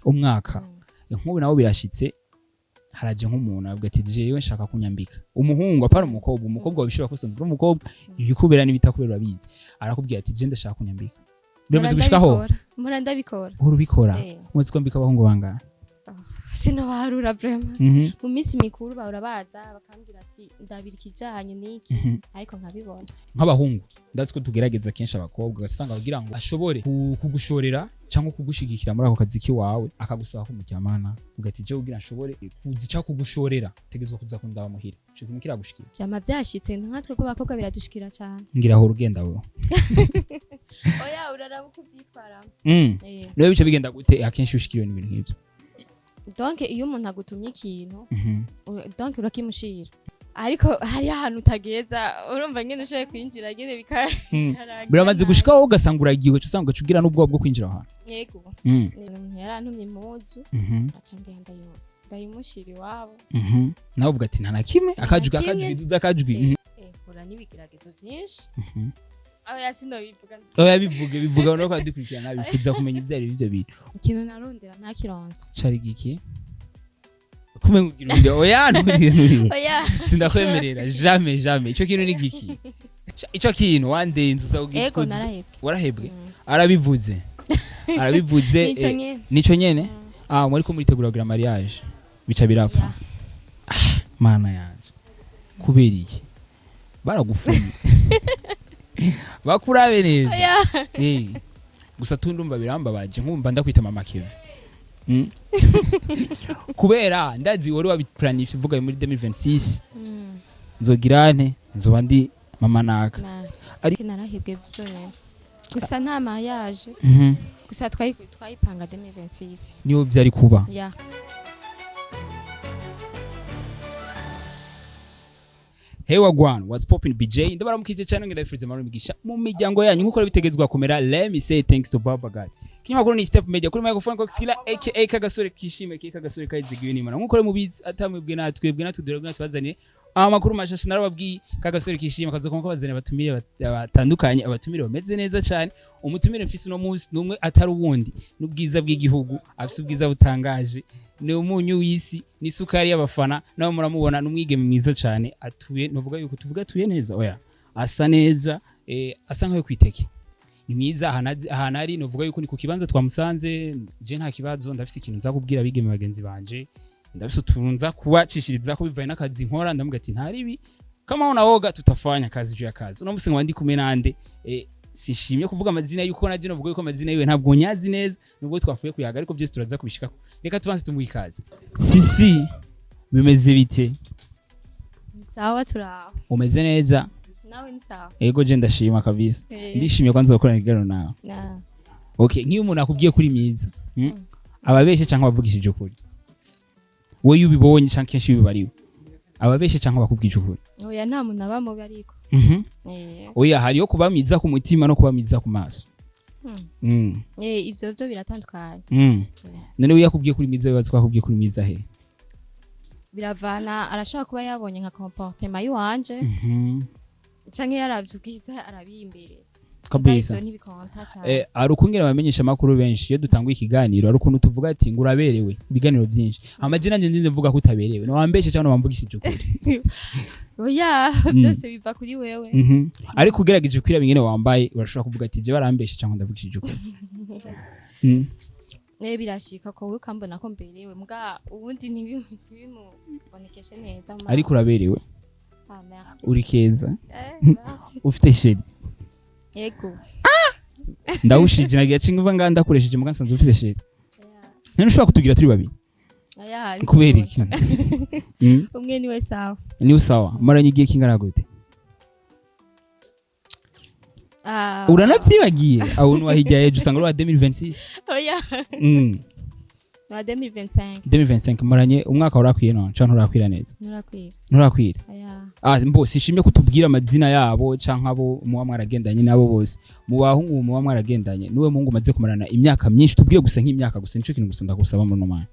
umwaka nk'ubu nawo birashitse haraje nk'umuntu avuga ati jewe nshaka kunyambika umuhungu apara umukobwa wabishobora kusanzwe umukobwa ibikubera n'ibitakubera babizi arakubwira ati je ndashaka kunyambika biramaze gushikaho mpora ndabikora urubikora muzi ko mbika abahungu bangahe sino barura vraiment mu minsi mikuru bahora baza bakambwira ati ndabira ikijanye niki ariko nkabibona nk'abahungu ndatsko tugerageza kenshi abakobwa gasanga kugira ngo ashobore kugushorera cyangwa kugushigikira muri ako kazi kiwawe akagusaba ko muryamana ugati je ugira nshobore kuzica kugushorera tegezwe kuza kundaba muhira cyo kintu kiragushikira byama byashitse nkatwe ko bakobwa biradushikira cyane ngira aho urugenda wewe oya uraraba uko byitwaramo rero bice bigenda gute akenshi ushikiriwe n'ibintu nk'ibyo donc iyo umuntu agutumye ikintu donc urakimushira ariko hari ahantu utageza urumva ngene ushoye kwinjira ngene bikaraga biramaze gushikaho ugasanga uragiwe cyo usanga ucugira n'ubwo bwo kwinjira ahantu yego yarantumye impuzu acambye ndayimushira iwabo nawe uvuga ati nta na kimwe akajwi duza akajwi ura n'ibigeragezo byinshi oya sino bivuga oya bivuga no kwadukurikirana bifuza kumenya ibyari bivyo bintu ikintu narondera ntakironse cari giki kumenya ugira undi oya nturi oya sindakwemerera jamais ico kintu ni giki ico kintu wandenze uzawugira ego narahebwe warahebwe arabivuze nico nyene muri ko muritegura kugira mariage bica birapfa mana yanje kubera iki baragufunye bakurabe neza gusa tundumva birambabaje nkumva ndakwita mama Kevin kubera ndazi wari wabiplanifiye vuga muri 2026 nzogirane nzoba ndi mama naka ariko narahebwe byonyene gusa nta mariage gusa twayipanga 2026 niyo byari kuba Hey wagwan, what's popping BJ? Ndabaramukije cyane ngenda bifurize amaro migisha mu miryango yanyu nkuko bitegezwa kumera. Let me say thanks to Baba God. Kinyamakuru ni Step Media kuri microphone ko Xila aka Kagasore kishime Kagasore kayizigiwe n'Imana. Nkuko mubizi atamwebwe natwe dore twazaniye amakuru mashasha narababwiye Kagasore kishime kazokomba ko bazane batumire batandukanye abatumire bameze neza cyane. Umutumire mfise no munsi numwe atari uwundi n'ubwiza bw'igihugu afise ubwiza butangaje. Ni umunyu w'isi ni sukari y'abafana nawe muramubona n'umwigeme mwiza cyane atuye novuga yuko tuvuga atuye neza oya asa neza asa nkayo kwiteke ni mwiza ahanari novuga yuko ni ku kibanza twamusanze je nta kibazo ndafise ikintu nzakubwira bigeme bagenzi banje ndafise utunza kubacishiriza ko bivaye n'akazi nkora ndamuga ati ntaribi kama unaoga tutafanya kazi juu ya kazi uno musinga wandi kumenande sishimye kuvuga amazina yuko naje novuga yuko amazina yiwe ntabwo nyazi neza nubwo twafuye kuyaga ariko byose turaza kubishikako reka tubanze tumuha ikaze sisi bimeze bite sawa turaho umeze neza nawe ni sawa yego je ndashima kabisa ndishimye kwanza gukorana igano nawe okay nk'iyo umuntu akubwiye kuri myiza ababeshe cyangwa bavugishije ukuri wowe yubibonye cyangwa kenshi yubibariwe ababeshe cyangwa bakubwije ukuri oya nta muntu abamo bariko oya hariyo kuba myiza ku mutima no kuba myiza ku maso ibyo biratandukanye none yakubwiye kuri myiza bibaza twakubwiye kuri myiza he biravana arashaka kuba yabonye nka comportement yiwanje canke yaravye ubwiza arabimbere kabisa arukungira bamenyesha makuru benshi iyo dutanguye ikiganiro arukuntu tuvuga ati nguraberewe ibiganiro byinshi amajina nje nzinze mvuga ko utaberewe no wambeshe cyangwa wambugishije ukuri oya byose biva kuri wewe ariko ugerageje kwira bingene wambaye urashobora kuvuga ati je barambeshe cyangwa ndavugishije ukuri birashika ko we kambona ko mberewe mbwa ubundi ntibimubonekeshe neza ariko uraberewe merci uri keza ufite sheri yego ndawushije nagiye cinga nganda ndakoresheje muga nsanze ufite sheri none ushobora kutugira turi babi kubera iki umwe niwe sawa niwe sawa maranye igihe kingana gute uranavyibagiye aho nuwahigaye usanga ari wa 2026 oya wa 2025 maranye umwaka urakwiye none canke urakwira neza nurakwira mbo sishimye kutubwira amazina yabo canke abo muwa mwaragendanye nabo bose mu bahungu muwa mwaragendanye niwe mungu maze kumarana imyaka myinshi tubwiye gusa nk'imyaka gusa nico kintu gusa ndagusaba mu numana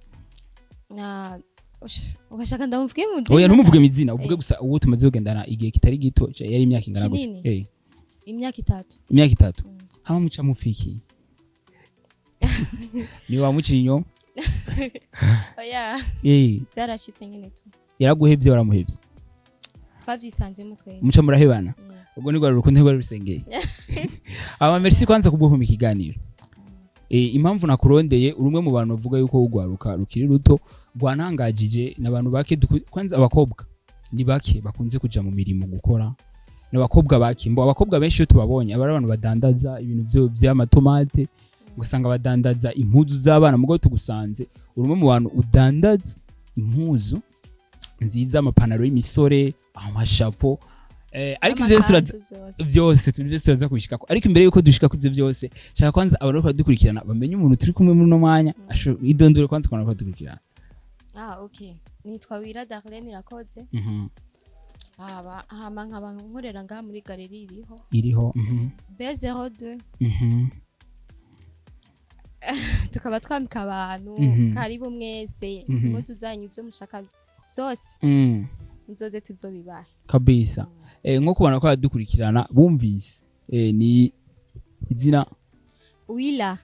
ugashaka ndamvuge mu zina oya ntumuvuge imizina uvuge gusa uwo tumaze kugendana igihe kitari gito yari imyaka ingana gute imyaka 3 imyaka 3 hama muca mupfiki ni wamuciye inyuma oya eh byarashitse nyine tu yaraguhevye waramuhevye twabyisanzemo twese muca murahebana ubwo nigwa rukundo rwa rusengeye aba merci kwanza kubwo ikiganiro impamvu nakurondeye urumwe mu bantu bavuga yuko ugwaruka rukiri ruto rwanangajije nabantu bake kwanza abakobwa ni bake bakunze kuja mu mirimo gukora n'abakobwa bakimbo abakobwa benshi yo tubabonye abari abantu badandaza ibintu byo by'amatomate gusanga badandaza impuzu z'abana mugo tugusanze urumwe mu bantu udandaza impuzu nziza amapanaro y'imisore amashapo ariko byose turaza kubishikako ariko imbere yuko dushika ku byo byose shaka kwanza abantu ko dukurikirana bamenye umuntu turi kumwe muri no mwanya idondore kwanza kwana ko dukurikirana okay nitwa Wira Darlene Irakoze hama nkaba nkorera ngaha muri galeri iriho B02 tukaba twambika abantu karibu mwese impuzu zanyu byo mushaka byose nzoze tuzobibahe kabisa nko kubana ko dukurikirana bumvise ni izina Wila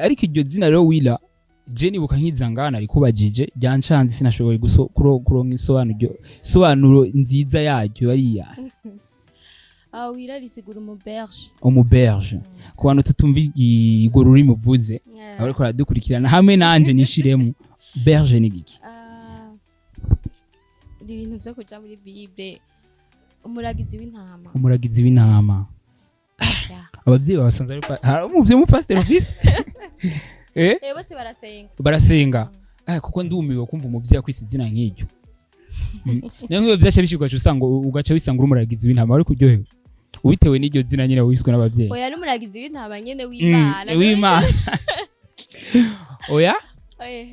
ariko iryo zina rero Wila Jenny bukankizangana ariko bajije ryanshanze sinashoboye kuronka isobanuro nziza yaryo bariya Wila bisigura umuberge ku bantu tutumva igoro ruri muvuze ariko radukurikirana hamwe nanje nishiremo berge ni giki ibintu byo kuja muri Bible umuragizi w'intama abavyeyi babasanze ari umuvye mu pastor office bose barasenga kuko ndumiwe kumva umuvyeyi akwise izina nk'iryo niyo byasha bishigwa usanga ugaca wisanga umuragizi w'intama ari kuryohewe ubitewe n'iryo zina nyine wiswe n'abavyeyi oya ari umuragizi w'intama nyene w'Imana oya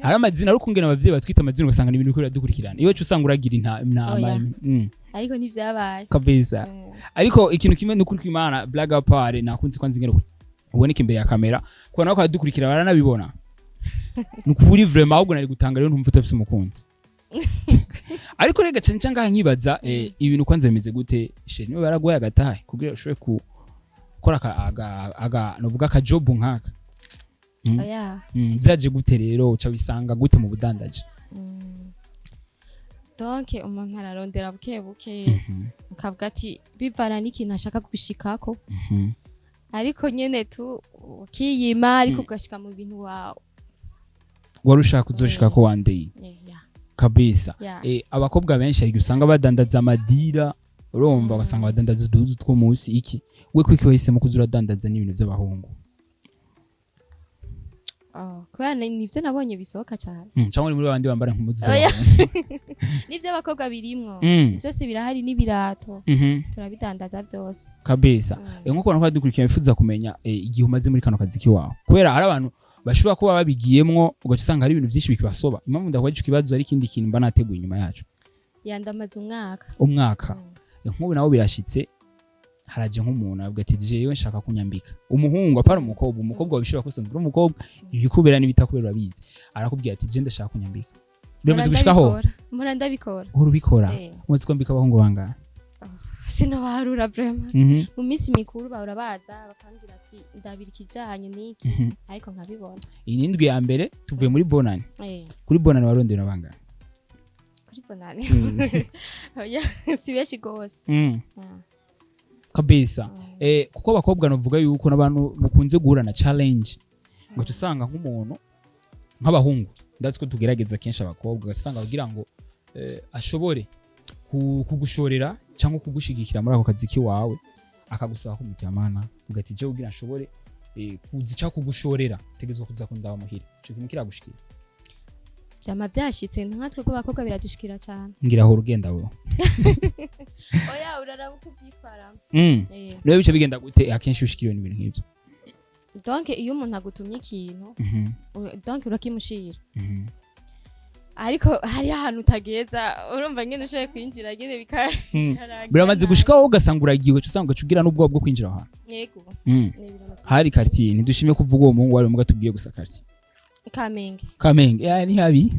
hari amazina ari kungena abavyeyi batwita amazina ugasanga n'ibintu bikora dukurikirana iyo cyusanga uragira intama ariko ntivyabaye kabisa ariko ikintu kimwe n'ukuri kw'Imana blague à part nakunze kwanza ingero uboneka imbere ya kamera kubona ko dukurikira baranabibona nukuri vraiment ahubwo nari gutanga rero ntumva utafise umukunzi ariko rega cenca ngaha nkibaza ibintu kwanza bimeze gute sheri niwe baragoye agatahe kugira ushobore gukora novuga ka job nkaka byaje gute rero uca bisanga gute mu budandaje donc umuntu ararondera buke ukavuga ati bivana n'ikintu ashaka gushikako ariko nyene tu ukiyima ariko ugashika mu bintu wawe warushaka uzoshika one day kabisa abakobwa benshi ari usanga badandaza amadira urumva basanga badandaza uduhuzu two munsi iki we kwiki wahisemo kuzura dandaza n'ibintu by'abahungu kubera nivyo nabonye bisohoka cyane cyangwa muri bandi bambara nk'umuduza nivyo abakobwa birimwo byose birahari n'ibirato turabidandaza byose kabisa nko kubona ko dukurikira bifuza kumenya igihe umaze muri kano kazi kiwawe kubera hari abantu bashobora kuba babigiyemwo ugaca usanga hari ibintu byinshi bikibasoba impamvu ndakwaje ikibazo ari ikindi kintu mba nateguye inyuma yacu yandamaze umwaka nk'ubu nawo birashitse haraje nk'umuntu avuga ati jewe nshaka kunyambika umuhungu apara umukobwa wabishobora kusanzwe umukobwa ibikubera n'ibitakubera babizi arakubwira ati je ndashaka kunyambika biramaze gushikaho mpora ndabikora urubikora muzi ko mbika abahungu bangahe sinobarura vraiment mu minsi mikuru bahora baza bakambwira ati ndabira ikijanye n'iki ariko nkabibona iyi n'indwi ya mbere tuvuye muri bonani kuri bonani warondera bangahe kuri bonani oya si benshi gose kabisa kuko abakobwa navuga yuko n'abantu mukunze guhura na challenge ngo tusanga nk'umuntu nk'abahungu ndatse ko tugerageza kenshi abakobwa gasanga kugira ngo ashobore kugushorera cyangwa kugushigikira muri ako kazi kiwawe akagusaba ko mutyamana ugati je ugira ashobore kuzica kugushorera tegezwe kuza kundaba muhira cyo kimukira gushikira byama byashitse nkatwe ko bakobwa biradushikira cyane ngira aho urugenda we oya uraraba uko byitwara rero bice bigenda gute akenshi ushikiriwe n'ibintu nk'ibyo donc iyo umuntu agutumye ikintu donc urakimushira ariko hari ahantu utageza urumva nyene ushoye kwinjira nyene bikaragira biramaze gushikaho ugasanga uragiwe cyo usanga ucugira n'ubwo bwo kwinjira ahantu yego hari quartier ntidushime kuvuga uwo muhungu wari mugatubwiye gusa quartier Kamenge ni habi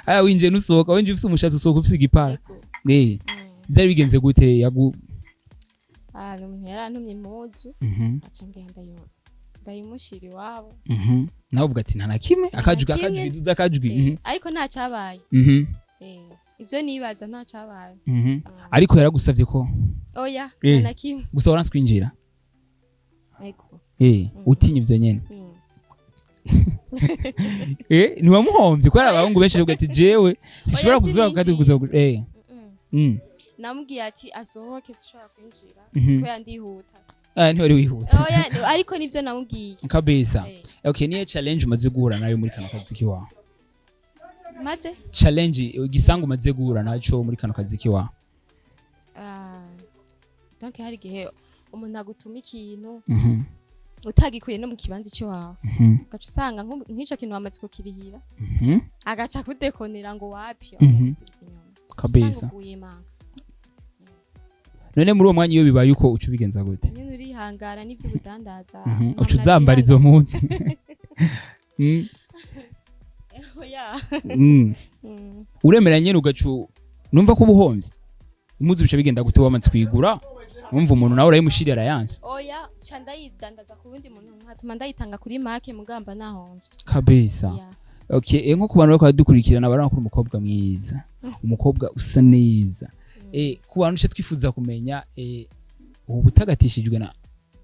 aya winje nusohoka winje ufise umushatsi usohoka ufise igipara byari bigenze gute umuntu yarantumye impuzu aca ngenda akayimushira iwabo nawe uvuga ati nta na kimwe akajwi duza akajwi ariko nta cabaye ivyo nibaza nta cabaye ariko yaragusavye ko oya nta na kimwe gusa waranse kwinjira ariko utinya ivyo nyene ntiwamuhomvye kubera abahungu benshi bavuga ati jewe sishobora kuzoba kandi kuza namubwiye ati asohoke sishobora kwinjira kubera ndihuta ntiwari wihuta oya ariko nivyo namubwiye kabisa okay niye challenge umaze guhura nayo muri kano kazi kiwawe maze challenge igisango umaze guhura naco muri kano kazi kiwawe donc hari gihe umuntu agutuma ikintu utagikuye no mu kibanza cyo wawe gaca usanga nk'ico kintu wamaze kukirihira agaca kudekonera ngo wapi abisubiza inyuma kabisa none muri uwo mwanya iyo bibaye uko uca ubigenza gute nyine urihangara n'ivyo ubudandaza uca uzambara izo mpunzi uremera nyene ugacu numva ko ubuhomvye impuzu bica bigenda gute wamaze kwigura umva umuntu nawe urayimushirira arayanse oya ca ndayidandaza ku wundi muntu nkatuma ndayitanga kuri make mugamba nahomvye kabisa okay nko ku bantu bariko baradukurikirana barabona ko umukobwa mwiza umukobwa usa neza ku bantu cyo twifuza kumenya ubu butagatishijwe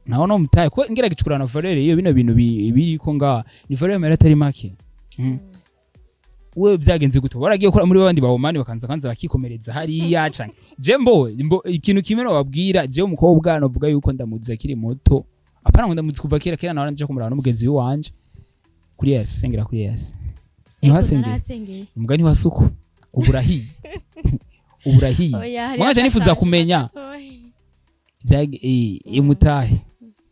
naho no mutaye ko ngira gicukura na valeur iyo bino bintu biriko nga ni valeur mera atari make we byagenze gute waragiye gukora muri babandi bahomani bakanza bakikomereza hariya cyane jembo ikintu kimwe wabwira je umukobwa novuga yuko ndamuzi akiri muto apana ngo ndamuzi kuva kera nawe nje kumurana n'umugenzi wanje kuri Yesu sengera kuri Yesu nihasengeye umugani wasuko uburahiye mwaje nifuza kumenya imutahe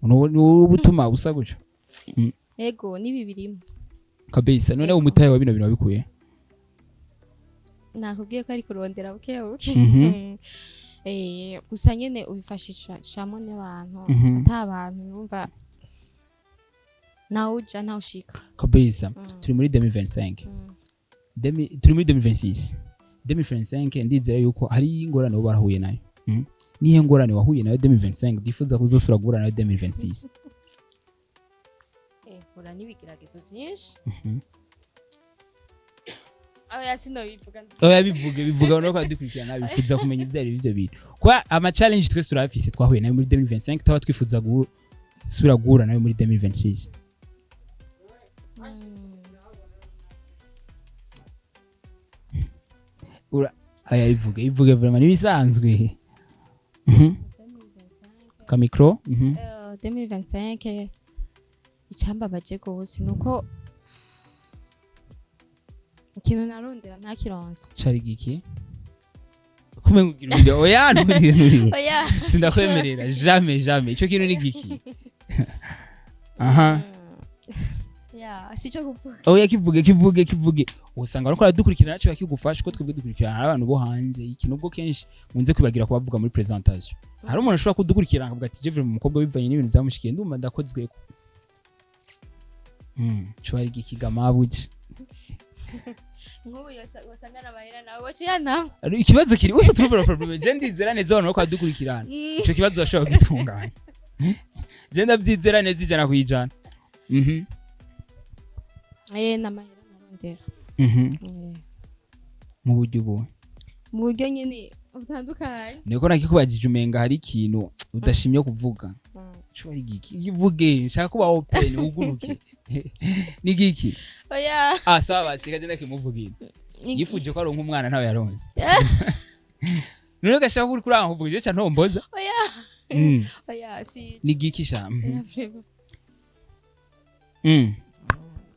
n'ubutuma busa guco ego ni bibirimo kabisa none umutahe wa bino bintu wabikuye nakubwiye ko ari kurondera buke gusa nyene ubifashishamo n'abantu atabantu numva nauja naushika kabisa turi muri 2025 turi muri 2026 2025 ndizera yuko hari ingorane barahuye nayo nihe ngorane wahuye nayo 2025 difuza kuzosura guhura nayo 2026 hura n'ibigeragezo byinshi bivuga no kwadukurikirana bifuza kumenya ibyari bivyo bintu kwa ama challenge twese turafise twahuye nayo muri 2025 taba twifuza gusura guhura nayo muri 2026 ivuge vraiment nibisanzwe ka micro 2025 icambabaje gose nuko ikintu narondera ntakironse cari giki kumengira oya oya sindakwemerera jamais ico kintu ni giki aha sico kuvuga oya kivuge usanga bariko baradukurikirana naco bakigufasha ko twebwe dukurikirana abantu bo hanze ikintu ubwo kenshi munze kwibagira kubavuga muri presentation hari umuntu ashobora kudukurikirana akavuga ati Jevre mu mukobwa bivanye n'ibintu byamushikiye ndumva ndakozweko cwari gikigama buje nk'ubu wasangana bahera nawe wacu yanama ikibazo kiri uso turubura problem je ndizera neza abantu bako dukurikirana ico kibazo bashobora gitunganya je ndabyizera neza ijana kwijana namahera narondera mu buryo bwo mu buryo nyene utandukanye niko nakikubajije umenga hari ikintu udashimye kuvuga cyo ari giki kivuge nshaka kuba open uguruke ni giki oya sawa basi kaje ndakimuvugira yifuje ko ari nk'umwana ntawe yaronse none gashaka kuri kuranga kuvugije cyane ntomboza oya si ni giki shamba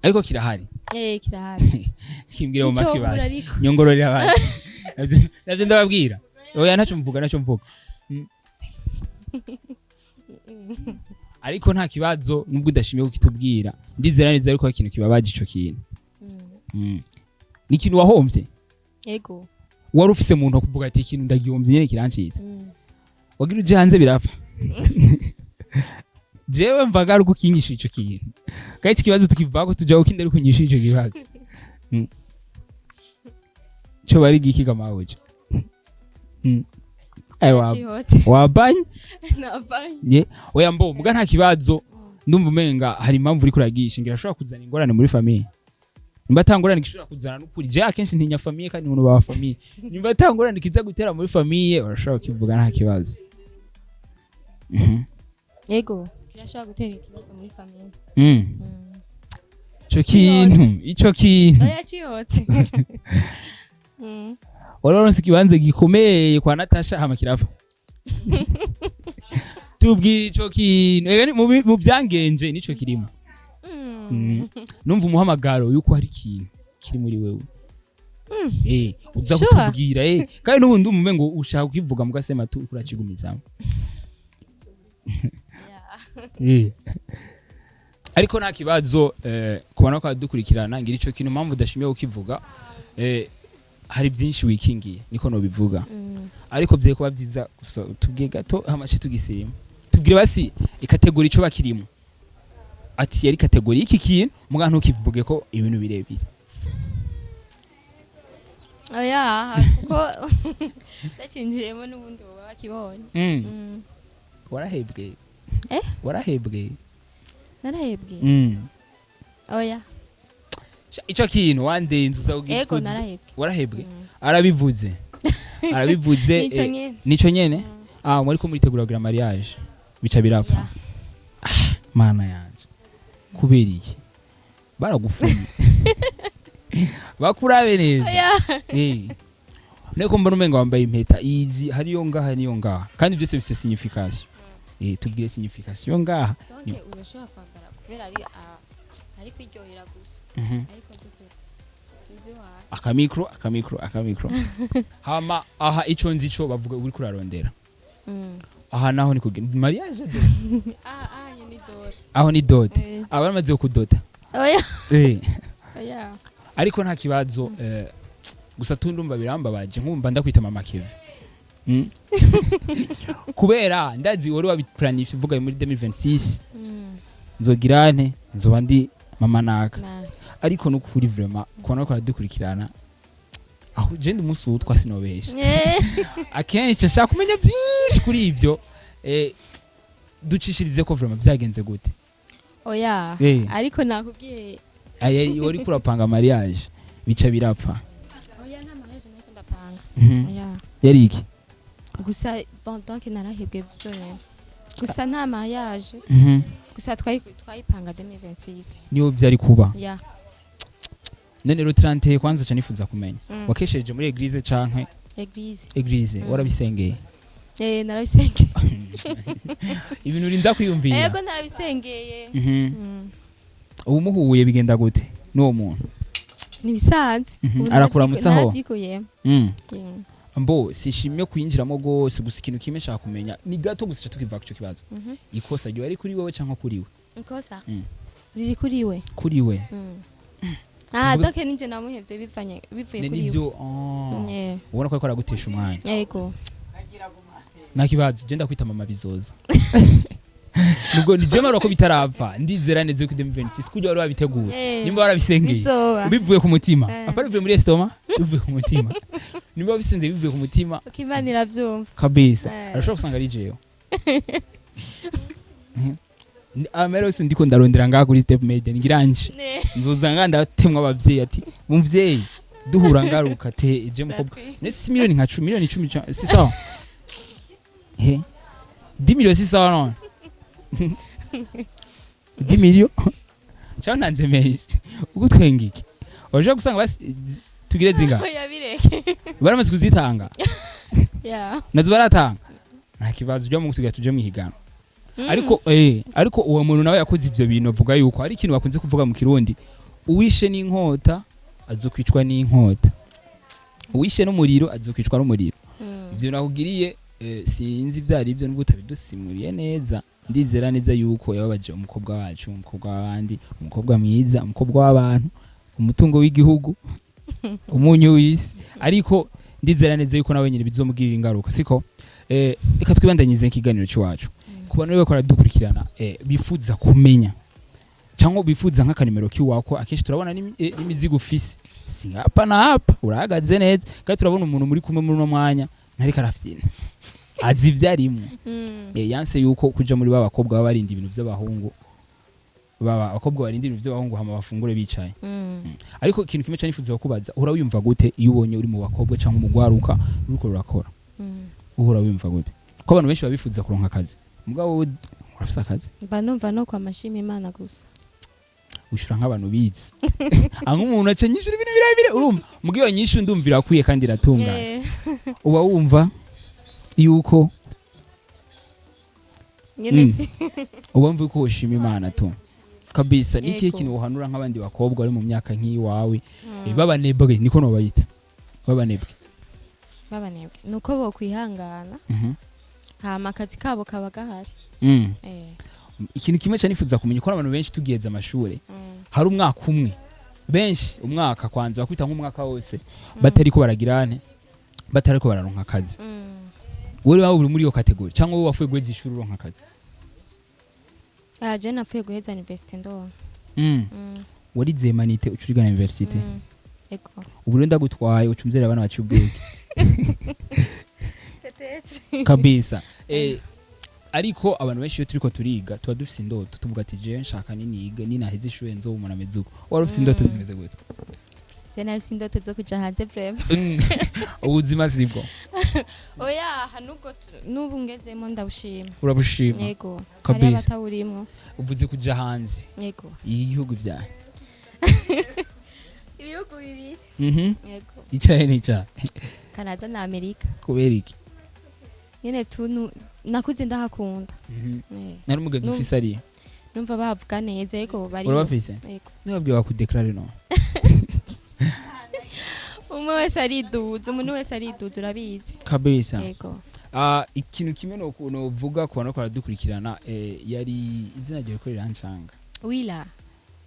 ariko kirahari kirahari kimbwira mu matwi basi nyongororera basi navyo ndababwira oya ntacyo mvuga ariko nta kibazo nubwo udashimiye kukitubwira ndizera neza ariko ikintu kibabaje ico kintu ni ikintu wahomvye yego wari ufise mu nto kuvuga ati ikintu ndagihomvye nyene kirancitse wagira uje hanze birapfa jewe mvaga ari gukinyisha ico kintu kandi iki kibazo tukivako tuja gukindera kunyisha ico kibazo cyo bari gikiga mawuje wabanye nabanye oya mbo muga nta kibazo ndumva umenga hari impamvu uri kuragisha ngira ashobora kuzana ingorane muri famille nimba atangorane gishobora kuzana n'ukuri je akenshi ntinya famille kandi umuntu ba famille nimba atangorane kiza gutera muri famille urashobora kivuga nta kibazo yego kirashobora gutera ikibazo muri famille ico kintu oya ciyotse wararonse ikibanza gikomeye kwa Natasha hama kirava tubwire ico kintu ega mu byangenje nico kirimo numva umuhamagaro yuko hari ikintu kiri muri wewe uza kutubwira kandi n'ubundi umume ngo ushaka kukivuga mugasema tu urakigumizamo ariko nta kibazo kubona ko dukurikirana ngira ico kintu mpamvu udashimiye kukivuga hari byinshi wikingiye niko no bivuga ariko bye kuba byiza tubwiye gato hamace tugisema tubwire basi ikategori ico bakirimo ati yari kategori iki kintu muga ntukivuge ko ibintu birebire oya kuko ndacinjiremo n'ubundi baba bakibonye warahebwe warahebwe narahebwe oya ico kintu wandenze uzawugira ego narahebwe warahebwe arabivuze nico nyene muri ko muritegura kugira mariage bica birapfa mana yanje kubera iki baragufunye bakurabe neza neko mbona umenga wambaye impeta izi hariyo ngaha niyo ngaha kandi byose bifite signification tubwire signification ngaha donc urashobora kwambara kubera ari kwiryohera gusa ariko byose akamikro hama aha ico nzico bavuga uri kurarondera aha naho ni kugira mariage aho ni dot abamaze kudota oya oya ariko nta kibazo gusa tundumva birambabaje nkumva ndakwita mama Kevin kubera ndazi wari wabiplanifye uvuga muri 2026 nzogirane nzoba ndi mama naka ariko no kuri vraiment kubona ko aradukurikirana aho je ndi musu twasinobesha akenshi ashaka kumenya byinshi kuri ivyo ducishirize ko vraiment byagenze gute oya ariko nakubwiye wari kurapanga mariage bica birapfa oya nta mariage nako ndapanga oya yari iki gusa bon donc narahebwe byonyene gusa nta mariage gusa twayipanga 2026 niyo byari kuba ya none ro 30 kwanza cha nifuza kumenya wakesheje muri eglise canke eglise warabisengeye narabisengeye ibintu urinda kwiyumvira yego narabisengeye ubu muhuye bigenda gute n'uwo muntu nibisanze arakuramutsaho narazikuye mbo sishimye kwinjiramo gose gusa ikintu kimwe shaka kumenya ni gato gusa tukiva ku kibazo ikosa ryo ari kuri wewe canke kuri we ikosa riri kuri we donc ninje namuhevye bivuye kuri nibyo ubona ko aragutesha umwanya yego nakibazo je ndakwita mama bizoza nubwo nije maro ko bitarapfa ndizera neze ko 2026 kujya wari wabiteguye nimba warabisengeye bivuye ku mutima apari bivuye muri estoma bivuye ku mutima nimba bisenze bivuye ku mutima ukimanira byumva kabisa arashobora kusanga ari jeyo amero ndiko ndarondera ngaha kuri step made ngiranje nzoza nganda temwa abavyeyi ati muvyeyi duhura ngaruka te je mukobwa nesi miliyoni nka 10 miliyoni 10 si sawa 10 miliyoni si sawa non 10 miliyoni cyane nanze meje ugutwengiki waje gusanga basi tugire zinga oya bireke baramaze kuzitanga nazo baratanga nta kibazo byo mu gusiga tuje mu higano ariko uwo muntu nawe yakoze ivyo bintu avuga yuko ari ikintu bakunze kuvuga mu Kirundi uwishe n'inkota azokwicwa n'inkota uwishe n'umuriro azokwicwa n'umuriro ivyo nakugiriye sinzi byari ibyo n'ubwo utabidusimuriye neza ndizera neza yuko yababaje umukobwa wacu umukobwa w'abandi umukobwa mwiza umukobwa w'abantu umutungo w'igihugu umunyu w'isi ariko ndizera neza yuko nawe nyine bizomugirira ingaruka siko reka twibandanyize ikiganiro cy'iwacu kubana niwe bakora dukurikirana bifuza kumenya cyangwa bifuza nk'akanimero kiwako akenshi turabona n'imizigo ufise si hapa na hapa urahagaze neza kandi turabona umuntu muri kumwe muri no mwanya ntari karafyina azi ivyarimo yanse yuko kuja muri babakobwa babarinda ibintu by'abahungu baba abakobwa barindira ivyo bahungu hama bafungure bicaye ariko ikintu kimwe cyane nifuza kubaza uhora wiyumva gute iyo ubonye uri mu bakobwa cyangwa umugwaruka uriko rurakora uhora wiyumva gute ko abantu benshi babifuza kuronka akazi mugabo urafisa akazi banumva no kwa mashimi Imana gusa ushura nk'abantu bizi anko umuntu acanyishura ibintu birabire urumva mugiyo nyinshi ndumvira kuye kandi iratungana uba wumva yuko nyene uba wumva yuko ushima Imana tu kabisa niki kintu uhanura nk'abandi bakobwa bari mu myaka nk'iwawe babanebwe niko no bayita babanebwe nuko bo kwihangana hama akazi kabo kaba gahari ikintu kimwe cyane nifuza kumenya ko abantu benshi tugiheza amashure hari umwaka umwe benshi umwaka kwanza bakwita nk'umwaka wose batari ko baragirane batari ko bararonka akazi wowe wawe uri muri iyo kategori cyangwa wowe wafuye guheza ishuri uronka akazi je napfuye guheza university ndo warize manite ucurigana university ego ubu renda gutwaye ucumzera abana bacu ubwenge kabisa ariko abantu benshi iyo turiko turiga tuba dufise indoto tuvuga ati je nshaka niniga ninaheze ishure nzo umuntu ameze uko wari ufise indoto zimeze gute je nafise indoto zo kuja hanze vrema ubuzima sibwo oya hanubwo nubu ngezemo ndabushima urabushima yego kabisa hari abatawurimo uvuze kuja hanze yego ibihugu vyaye ibihugu bibiri yego icaye nica Canada na Amerika kubera iki nyene tu nakuze ndahakunda nari umugenzi ufise ari numva bavuga neza yego bari urabafise yego nibabwiye bakudeclare no umwe wese ariduza umuntu wese ariduza urabizi kabisa yego ikintu kimwe no vuga ko banako baradukurikirana yari izina ryo ko rirancanga wila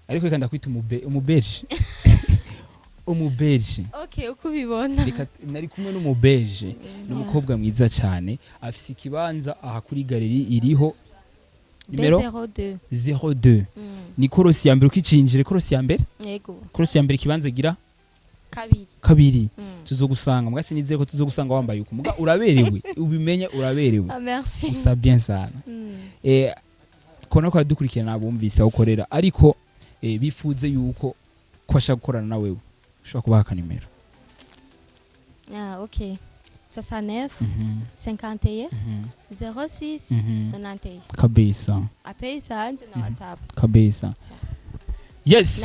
ariko reka ndakwita umubeje umubeje okay uko ubibona nari kumwe n'umubeje n'umukobwa mwiza cyane afise ikibanza aha kuri galeri iriho numero 02 ni korosi ya mbere ukicinjire korosi ya mbere yego korosi ya mbere kibanza gira kabiri tuzogusanga mwase nizere ko tuzogusanga wambaye uko muga uraberewe ubimenye uraberewe merci usa bien sana kona ko dukurikirana abumvise ukorera ariko bifuze yuko kwasha gukorana na wewe ushobora kubaha nimero okay 69 51 06 91 kabisa apeli sanze na WhatsApp kabisa yes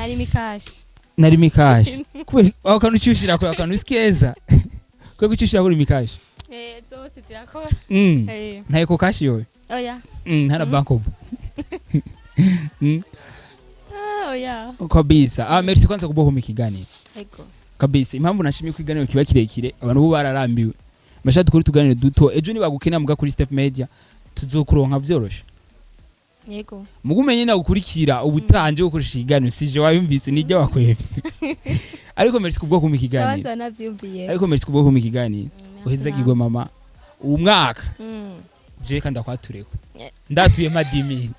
nari mikashi kubera akantu cyushira ko akantu iskeza ko gucyushira kuri mikashi zose zirakora ntayeko kashi yowe oya ntara banko oya kabisa merci kwanza kuboho mikiganiro yego kabisa impamvu nashimye kwiganiro kiba kirekire abantu bo bararambiwe bashaka kuri tuganire duto ejo ni bagukenera muga kuri Step Media tuzokuronka byoroshe yego mugumenye na gukurikira ubutanje gukoresha ikiganiro sije wayumvise nijya wakwevye ariko merci kubwo kumikiganiro sabanza navyumviye ariko merci kubwo kumikiganiro uhezagirwe mama umwaka je kanda kwatureko ndatuye madimi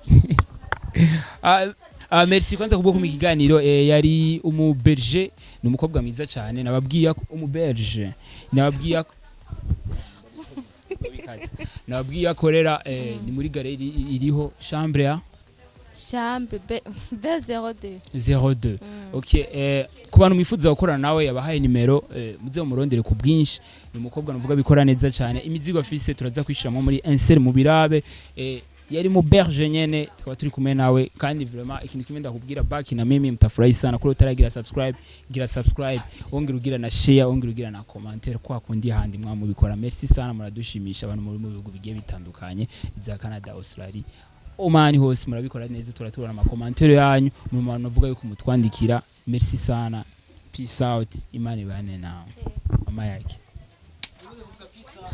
merci kwanza kubwo kumikiganiro yari umuberge ni umukobwa mwiza cyane nababwiye umuberge nababwiye akorera ni muri galeri iriho chambre B02 okay ku bantu mwifuza gukorana nawe yabahaye nimero muze murondere ku bwinshi ni umukobwa navuga bikora neza cyane imizigo afise turaza kwishiramo muri insert mu birabe yari mu berge nyene tukaba turi kumwe nawe kandi vraiment ikintu kimwe ndakubwira back na mimi mtafurahi sana kuri utaragira subscribe ongera ugira na share ongera ugira na commentaire kwa kundi handi mwa mubikora merci sana muradushimisha abantu muri mu bihugu bigiye bitandukanye za Canada Australia Oman hose murabikora neza turatura na commentaire yanyu mu muntu uvuga yuko mutwandikira merci sana peace out imani bane nawe mama yake